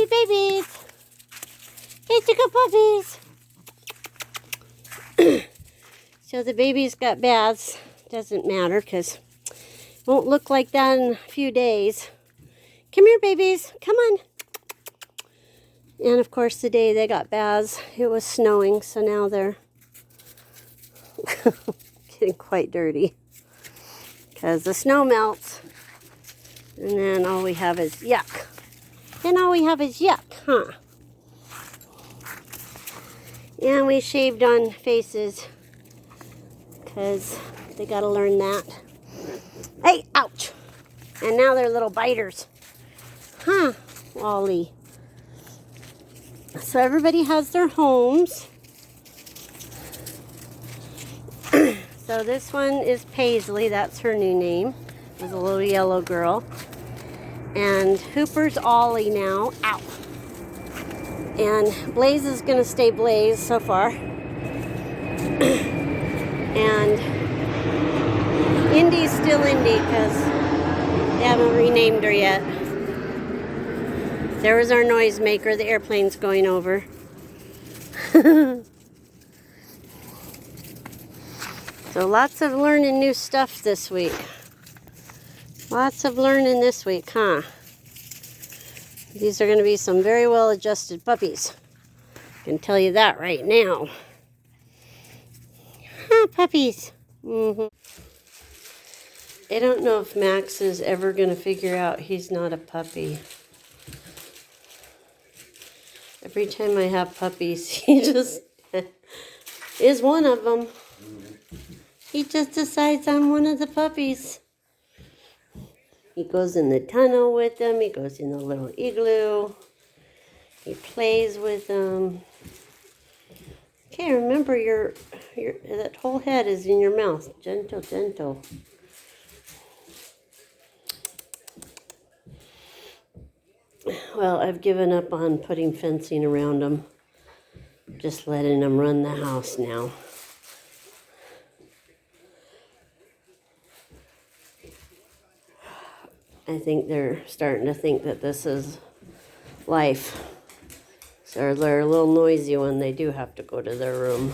Babies. Hey, chicken puppies. So the babies got baths. Doesn't matter because it won't look like that in a few days. Come here, babies. Come on. And of course, the day they got baths, it was snowing, so now they're getting quite dirty because the snow melts, and then all we have is yuck. Then all we have is yuck, huh? And we shaved on faces because they got to learn that. Hey, ouch! And now they're little biters. Huh, Wally. So everybody has their homes. So this one is Paisley. That's her new name. It was a little yellow girl. And Hooper's Ollie now. Ow! And Blaze is going to stay Blaze so far. And Indy's still Indy because they haven't renamed her yet. There was our noisemaker. The airplane's going over. So lots of learning new stuff this week. Lots of learning this week, huh? These are going to be some very well-adjusted puppies. I can tell you that right now. Huh, puppies. I don't know if Max is ever going to figure out he's not a puppy. Every time I have puppies, he just is one of them. He just decides I'm one of the puppies. He goes in the tunnel with them. He goes in the little igloo. He plays with them. Okay, remember your that whole head is in your mouth. Gentle, gentle. Well, I've given up on putting fencing around them. Just letting them run the house now. I think they're starting to think that this is life. So they're a little noisy when they do have to go to their room.